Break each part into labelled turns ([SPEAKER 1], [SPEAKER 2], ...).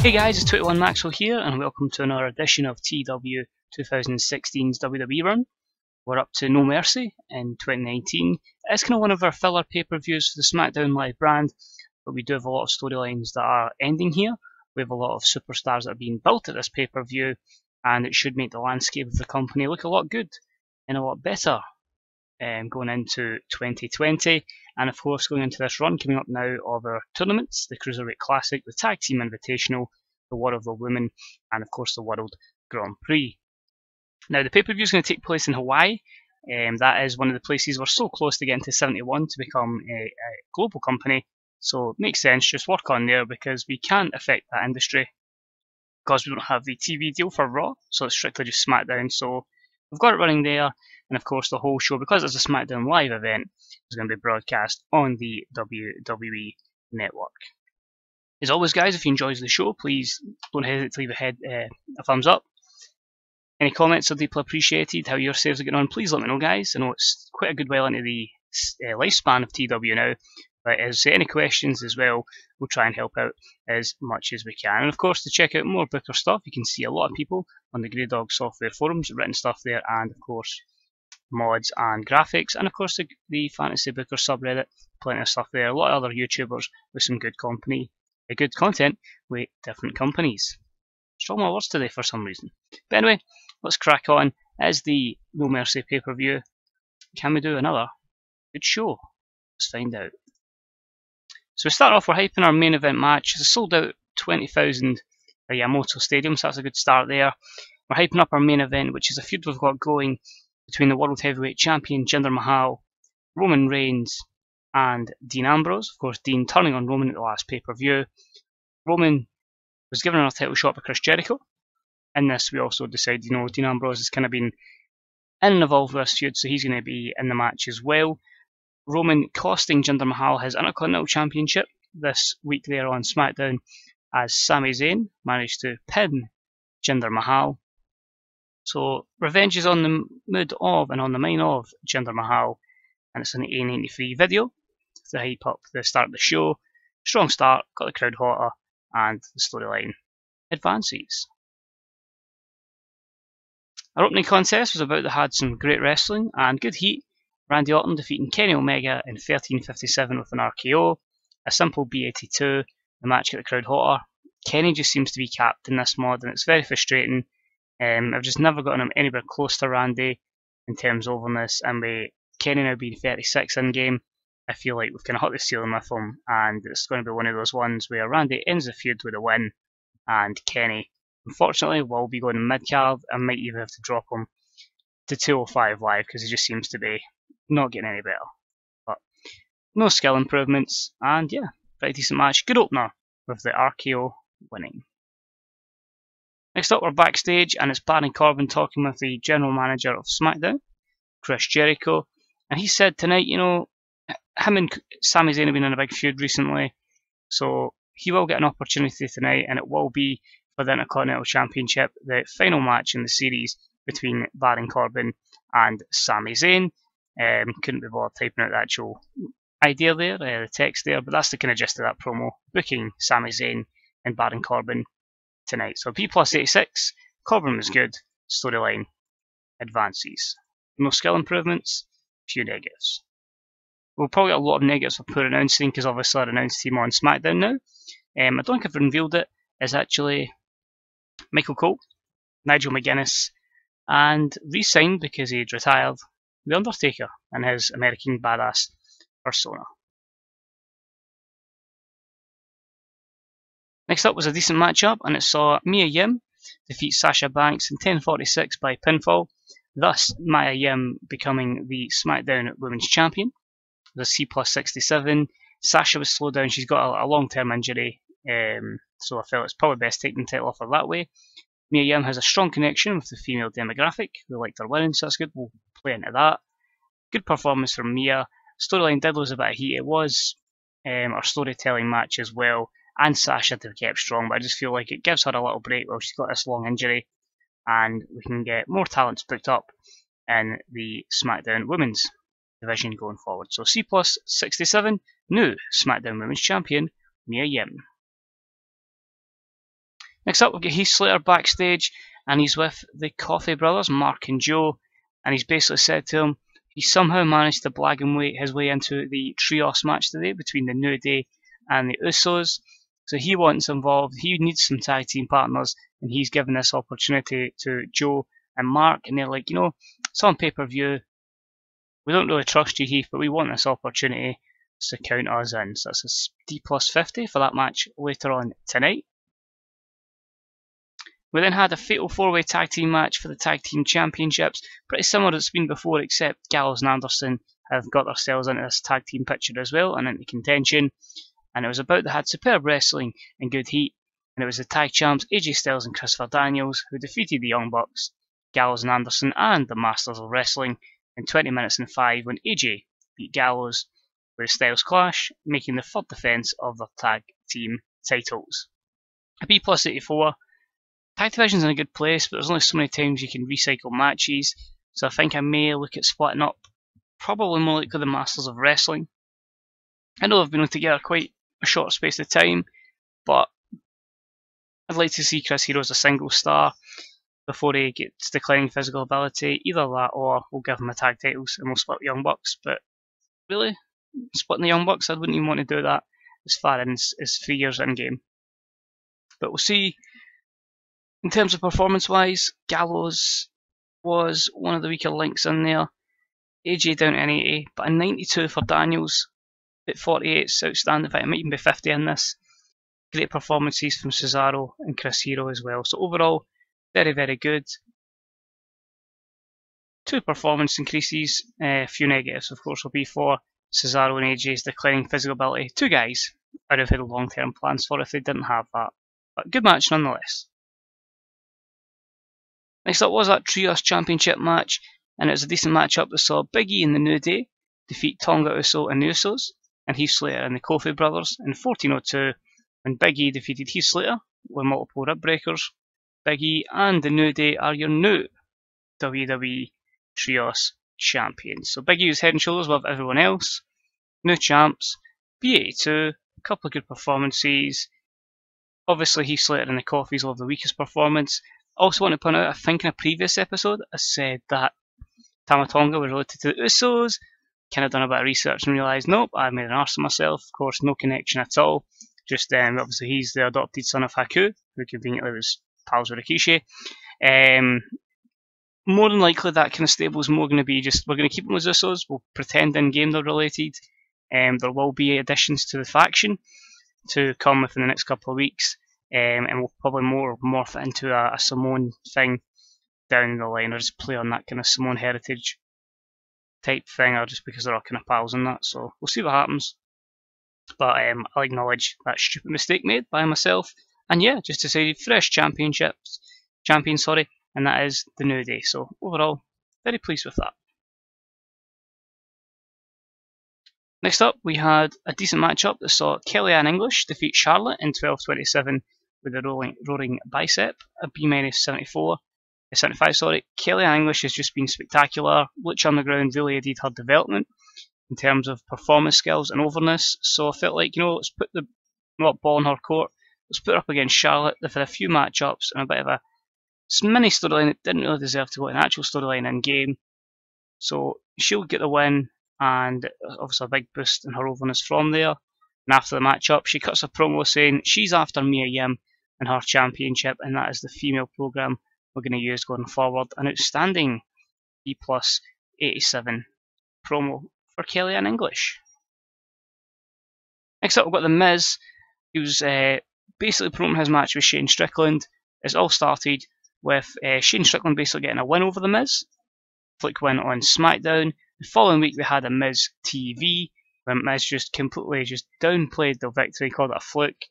[SPEAKER 1] Hey guys, it's 21 Maxwell here, and welcome to another edition of TW 2016's WWE run. We're up to No Mercy in 2019. It's kind of one of our filler pay-per-views for the SmackDown Live brand, but we do have a lot of storylines that are ending here. We have a lot of superstars that are being built at this pay-per-view, and it should make the landscape of the company look a lot good and a lot better going into 2020. And of course, going into this run coming up now of our tournaments, the Cruiserweight Classic, the Tag Team Invitational, the War of the Women, and of course the World Grand Prix. Now the pay-per-view is going to take place in Hawaii. That is one of the places we're so close to getting to 71 to become a global company. So it makes sense, just work on there because we can't affect that industry because we don't have the TV deal for Raw, so it's strictly just SmackDown. So we've got it running there, and of course the whole show, because it's a SmackDown Live event, is going to be broadcast on the WWE Network. As always guys, if you enjoyed the show, please don't hesitate to leave a thumbs up. Any comments are deeply appreciated. How your saves are getting on, please let me know guys. I know it's quite a good while into the lifespan of TW now, but as any questions as well, we'll try and help out as much as we can. And of course, to check out more Booker stuff, you can see a lot of people on the Grey Dog software forums, written stuff there, and of course mods and graphics, and of course the Fantasy Booker subreddit, plenty of stuff there. A lot of other YouTubers with some good content with different companies. Strong my words today for some reason. But anyway, let's crack on. As the No Mercy pay-per-view, can we do another good show? Let's find out. So we start off, we're hyping our main event match. It's a sold out 20,000 Yamato Stadium, so that's a good start there. We're hyping up our main event, which is a feud we've got going between the World Heavyweight Champion Jinder Mahal, Roman Reigns, and Dean Ambrose. Of course, Dean turning on Roman at the last pay-per-view. Roman was given a title shot by Chris Jericho. In this, we also decided, Dean Ambrose has kind of been in and involved with this feud, so he's going to be in the match as well. Roman costing Jinder Mahal his Intercontinental Championship this week there on SmackDown, as Sami Zayn managed to pin Jinder Mahal. So revenge is on the mood of and on the mind of Jinder Mahal, and it's an A93 video to hype up the start of the show. Strong start, got the crowd hotter, and the storyline advances. Our opening contest was about that had some great wrestling and good heat. Randy Orton defeating Kenny Omega in 13:57 with an RKO. A simple B82. The match got the crowd hotter. Kenny just seems to be capped in this mod, and it's very frustrating. I've just never gotten him anywhere close to Randy in terms of overness, and with Kenny now being 36 in game, I feel like we've kind of hit the ceiling with him, and it's going to be one of those ones where Randy ends the feud with a win, and Kenny, unfortunately, will be going mid-card and might even have to drop him to 205 Live because he just seems to be not getting any better. But no skill improvements, and yeah, pretty decent match. Good opener with the RKO winning. Next up, we're backstage, and it's Baron Corbin talking with the general manager of SmackDown, Chris Jericho, and he said tonight, him and Sami Zayn have been in a big feud recently, so he will get an opportunity tonight, and it will be for the Intercontinental Championship, the final match in the series between Baron Corbin and Sami Zayn. Couldn't be bothered typing out the actual idea there, the text there, but that's the kind of gist of that promo, booking Sami Zayn and Baron Corbin tonight. So B plus 86, Corbin was good, storyline advances. No skill improvements, few negatives. We'll probably get a lot of negatives for poor announcing because obviously our announced team on SmackDown now. I don't think I've revealed it, is actually Michael Cole, Nigel McGuinness, and re-signed because he'd retired, The Undertaker and his American Badass persona. Next up was a decent matchup, and it saw Mia Yim defeat Sasha Banks in 10:46 by pinfall, thus Mia Yim becoming the SmackDown Women's Champion. The C plus 67. Sasha was slowed down, she's got a long-term injury, so I felt it's probably best taking the title off her that way. Mia Yim has a strong connection with the female demographic, they liked her winning, so that's good, we'll play into that. Good performance from Mia. Storyline did lose a bit of heat, it was our storytelling match as well, and Sasha to have kept strong, but I just feel like it gives her a little break while she's got this long injury, and we can get more talents picked up in the SmackDown Women's division going forward. So C plus 67, new SmackDown Women's Champion, Mia Yim. Next up, we've got Heath Slater backstage, and he's with the Coffey brothers, Mark and Joe, and he's basically said to him he somehow managed to blag his way into the trios match today between the New Day and the Usos. So he wants involved, he needs some tag team partners, and he's given this opportunity to Joe and Mark, and they're like, you know, it's on pay-per-view, we don't really trust you, Heath, but we want this opportunity to count us in. So that's a D plus 50 for that match later on tonight. We then had a fatal 4-way tag team match for the tag team championships, pretty similar to it's been before, except Gallows and Anderson have got themselves into this tag team picture as well and into contention. And it was about they had superb wrestling and good heat, and it was the tag champs AJ Styles and Christopher Daniels who defeated the Young Bucks, Gallows and Anderson, and the Masters of Wrestling in 20 minutes and 5 when AJ beat Gallows with a Styles clash, making the third defence of their tag team titles. A B plus 84. Tag division's in a good place, but there's only so many times you can recycle matches, so I think I may look at splitting up, probably more likely the Masters of Wrestling. I know they've been together quite a short space of time, but I'd like to see Chris Hero as a single star before he gets declining physical ability. Either that or we'll give him the tag titles and we'll split the Young Bucks. But really, splitting the Young Bucks, I wouldn't even want to do that as far in as 3 years in game. But we'll see. In terms of performance-wise, Gallows was one of the weaker links in there. AJ down to an 80, but a 92 for Daniels. At 48 is outstanding. In fact, it might even be 50 in this. Great performances from Cesaro and Chris Hero as well. So overall, very, very good. 2 performance increases. A few negatives, of course, will be for Cesaro and AJ's declining physical ability. 2 guys I'd have had long-term plans for if they didn't have that. But good match nonetheless. Next up was that Trios Championship match, and it was a decent matchup that saw Big E and the New Day defeat Tonga Uso and the Usos, and Heath Slater and the Coffey brothers in 14:02 when Big E defeated Heath Slater with multiple rib breakers. Big E and the New Day are your new WWE Trios champions. So Big E was head and shoulders above everyone else. New champs, B82, a couple of good performances. Obviously Heath Slater and the Coffeys will have the weakest performance. Also want to point out, I think in a previous episode I said that Tama Tonga was related to the Usos. Kind of done a bit of research and realised, nope, I made an arse of myself. Of course, no connection at all. Just obviously he's the adopted son of Haku, who conveniently was pals with Rikishi. More than likely that kind of stable is more going to be just, we're going to keep them as Usos, we'll pretend in game they're related. There will be additions to the faction to come within the next couple of weeks. And we'll probably morph it into a Samoan thing down the line, or just play on that kind of Samoan heritage type thing, or just because they're all kind of pals and that. So we'll see what happens. But I'll acknowledge that stupid mistake made by myself. And yeah, just to say, fresh champion, and that is the New Day. So overall, very pleased with that. Next up, we had a decent matchup that saw Kellyanne English defeat Charlotte in 12:27 with a roaring bicep, a B-74, 75, sorry. Kellyanne English has just been spectacular. Lucha Underground really aided her development in terms of performance skills and overness. So I felt like, you know, let's put the ball in her court. Let's put her up against Charlotte. They've had a few matchups and a bit of a mini storyline that didn't really deserve to go an actual storyline in game. So she'll get the win, and obviously a big boost in her overness from there. And after the matchup, she cuts a promo saying she's after Mia Yim and her championship, and that is the female program we're going to use going forward. An outstanding B plus 87 promo for Kellyanne English. Next up, we've got The Miz, who's basically promoting his match with Shane Strickland. It's all started with Shane Strickland basically getting a win over The Miz. Flick win on SmackDown. The following week we had a Miz TV, where Miz just completely downplayed the victory, called it a fluke.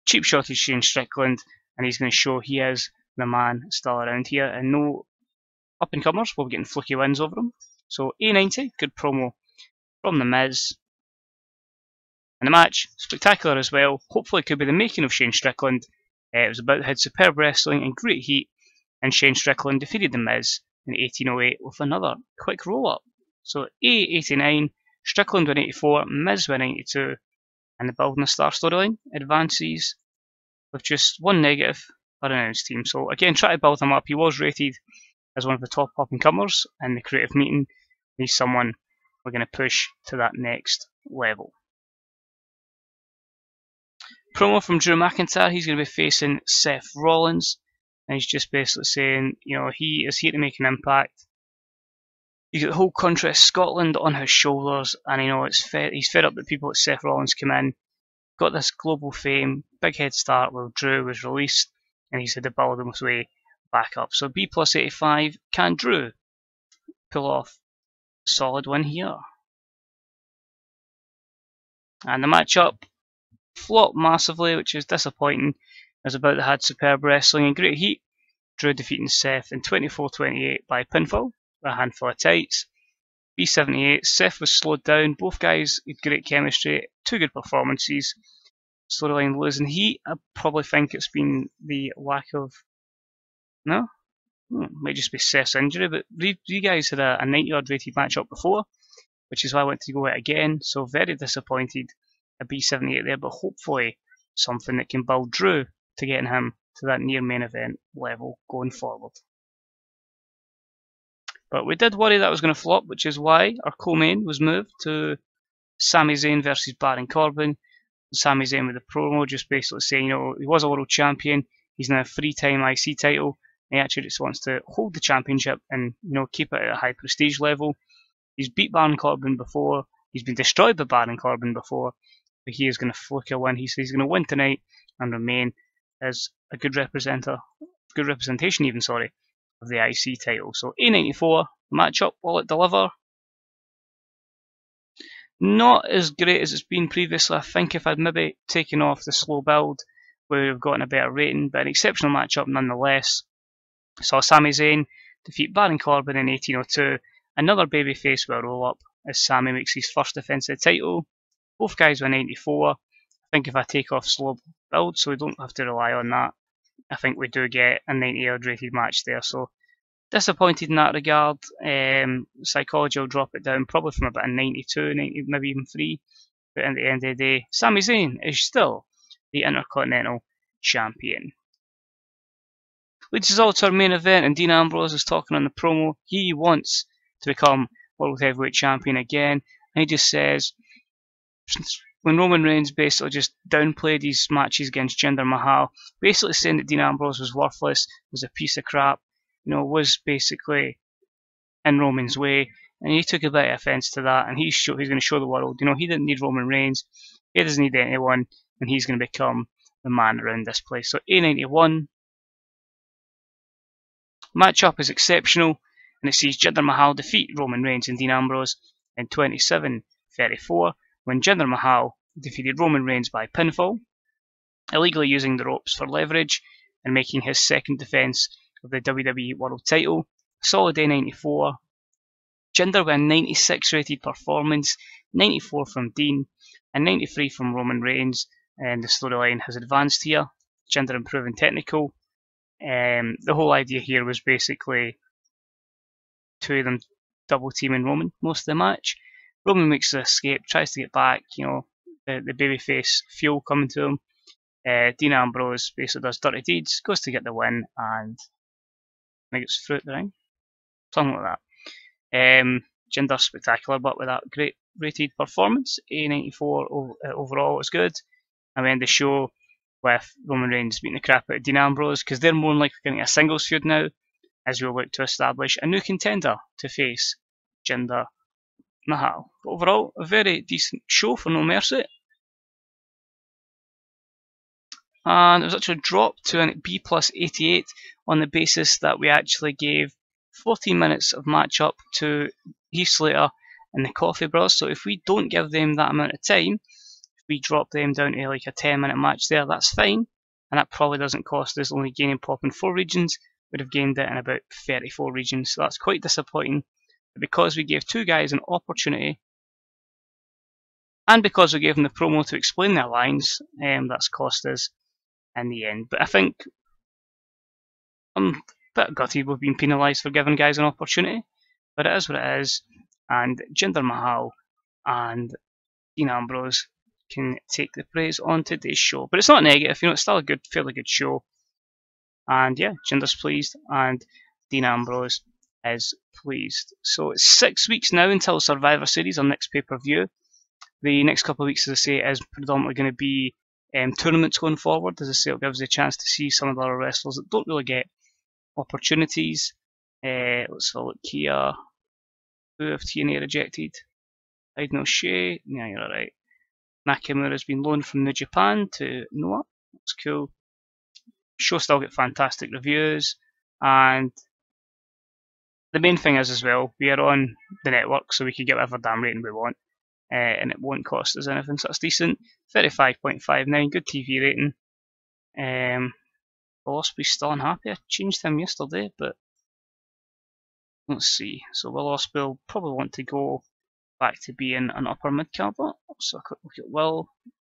[SPEAKER 1] Cheap shot is Shane Strickland, and he's going to show he is the man still around here, and no up-and-comers will be getting fluky wins over him. So A90, good promo from The Miz. And the match, spectacular as well. Hopefully it could be the making of Shane Strickland. It was about to have superb wrestling and great heat, and Shane Strickland defeated The Miz in 18:08 with another quick roll-up. So A89, Strickland win 84, Miz win 92, and the Building a Star storyline advances with just one negative, unannounced team. So again, try to build him up. He was rated as one of the top up-and-comers in the creative meeting. He's someone we're going to push to that next level. Promo from Drew McIntyre. He's going to be facing Seth Rollins, and he's just basically saying, you know, he is here to make an impact. He's got the whole country of Scotland on his shoulders, and you know he's fed up that people like Seth Rollins come in, got this global fame, big head start where Drew was released, and he's had to build his way back up. So B plus 85, can Drew pull off a solid win here? And the matchup flopped massively, which is disappointing, as about they had superb wrestling and great heat. Drew defeating Seth in 24-28 by pinfall, with a handful of tights. B78, Seth was slowed down, both guys had great chemistry, two good performances. Storyline losing heat, I probably think it's been the lack of... No? Might just be Seth's injury, but you guys had a 90-odd rated matchup before, which is why I went to go it again, so very disappointed a B78 there, but hopefully something that can build Drew to getting him to that near main event level going forward. But we did worry that was going to flop, which is why our co-main was moved to Sami Zayn versus Baron Corbin. Sami Zayn with the promo just basically saying, you know, he was a world champion, he's now a 3-time IC title, and he actually just wants to hold the championship and, you know, keep it at a high prestige level. He's beat Baron Corbin before, he's been destroyed by Baron Corbin before, but he is going to flick a win. He says he's going to win tonight and remain as a good representation even, of the IC title. So A94 matchup, will it deliver? Not as great as it's been previously. I think if I'd maybe taken off the slow build, we would have gotten a better rating, but an exceptional matchup nonetheless. Saw Sami Zayn defeat Baron Corbin in 1802. Another babyface with a roll-up as Sami makes his first defence of the title. Both guys were 94. I think if I take off slow build, so we don't have to rely on that, I think we do get a 90-odd rated match there. So disappointed in that regard. Psychology will drop it down probably from about a 92, 90, maybe even 3. But at the end of the day, Sami Zayn is still the Intercontinental Champion. Leads us all to our main event, and Dean Ambrose is talking on the promo. He wants to become World Heavyweight Champion again, and he just says, when Roman Reigns basically just downplayed his matches against Jinder Mahal, basically saying that Dean Ambrose was worthless, was a piece of crap, you know, was basically in Roman's way, and he took a bit of offence to that, and he's going to show the world, you know, he didn't need Roman Reigns, he doesn't need anyone, and he's going to become the man around this place. So A91 matchup is exceptional, and it sees Jinder Mahal defeat Roman Reigns and Dean Ambrose in 27-34, when Jinder Mahal defeated Roman Reigns by pinfall, illegally using the ropes for leverage and making his second defence of the WWE World title. Solid A94. Jinder with a 96 rated performance, 94 from Dean, and 93 from Roman Reigns, and the storyline has advanced here. Jinder improving technical. The whole idea here was basically two of them double teaming Roman most of the match. Roman makes an escape, tries to get back, you know, the babyface fuel coming to him. Dean Ambrose basically does dirty deeds, goes to get the win, and I think it's through the ring, something like that. Jinder spectacular, but with that great rated performance, A94 overall is good. And we end the show with Roman Reigns beating the crap out of Dean Ambrose, because they're more likely getting a singles feud now, as we look to establish a new contender to face Jinder Mahal. But overall, a very decent show for No Mercy. And it was actually dropped to an B plus 88 on the basis that we actually gave 14 minutes of match-up to Heath Slater and the Coffee Bros. So if we don't give them that amount of time, if we drop them down to like a 10-minute match there, that's fine. And that probably doesn't cost us only gaining pop in 4 regions. We'd have gained it in about 34 regions. So that's quite disappointing. But because we gave 2 guys an opportunity, and because we gave them the promo to explain their lines, that's cost us in the end. But I think I'm a bit gutted we've been penalised for giving guys an opportunity, but it is what it is, and Jinder Mahal and Dean Ambrose can take the praise on today's show. But it's not negative, you know, it's still a good, fairly good show. And yeah, Jinder's pleased, and Dean Ambrose is pleased. So it's 6 weeks now until Survivor Series, our next pay-per-view. The next couple of weeks, as I say, is predominantly going to be tournaments going forward. As I say, it gives us a chance to see some of the other wrestlers that don't really get opportunities. Let's have a look here. Who have TNA rejected? Hyde No Shea. Yeah, you're alright. Nakamura has been loaned from New Japan to Noah. That's cool. Show still get fantastic reviews, and the main thing is as well, we are on the network, so we can get whatever damn rating we want, and it won't cost us anything, so that's decent. 35.59, good TV rating. Will Ospreay's still unhappy. I changed him yesterday, but let's see. So Will Ospreay will probably want to go back to being an upper mid carder. So a quick look at Will,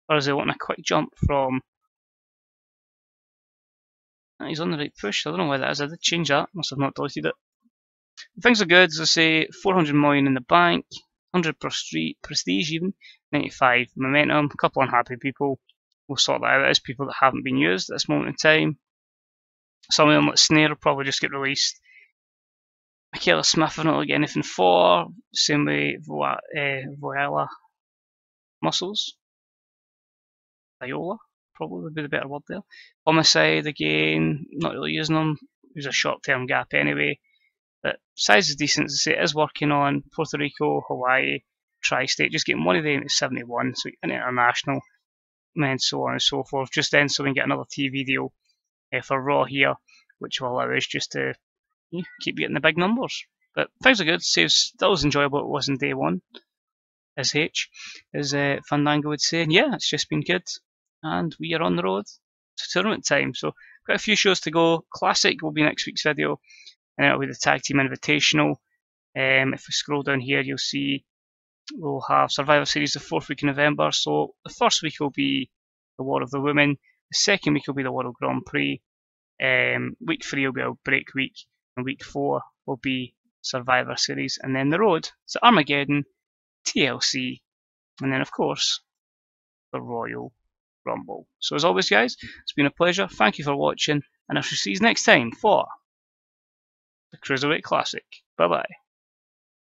[SPEAKER 1] or is he wanting a quick jump from? He's on the right push. I don't know why that is. I did change that. Must have not deleted it. Things are good. As I say, 400 million in the bank, 100 prestige even, 95 momentum. A couple unhappy people. We'll sort that out. There's people that haven't been used at this moment in time. Some of them, like Snare, will probably just get released. Michaela Smith, I don't really get anything for. Same way Viola Muscles. Viola probably would be the better word there. Homicide again, not really using them. There's a short-term gap anyway. But size is decent, as I say. It is working on Puerto Rico, Hawaii, Tri-State. Just getting one of them at 71, so international, and so on and so forth. Just then, so we can get another TV deal for Raw here, which will allow us just to keep getting the big numbers. But things are good. Saves still as enjoyable as it was in day one, as Fandango would say. And yeah, it's just been good. And we are on the road to tournament time. So quite a few shows to go. Classic will be next week's video, and it'll be the Tag Team Invitational. If we scroll down here, you'll see we'll have Survivor Series the 4th week in November. So the first week will be the War of the Women. The second week will be the World Grand Prix. Week 3 will be a break week, and week 4 will be Survivor Series, and then the road to Armageddon, TLC, and then of course the Royal Rumble. So as always, guys, it's been a pleasure. Thank you for watching, and I shall see you next time for the Cruiserweight Classic. Bye bye.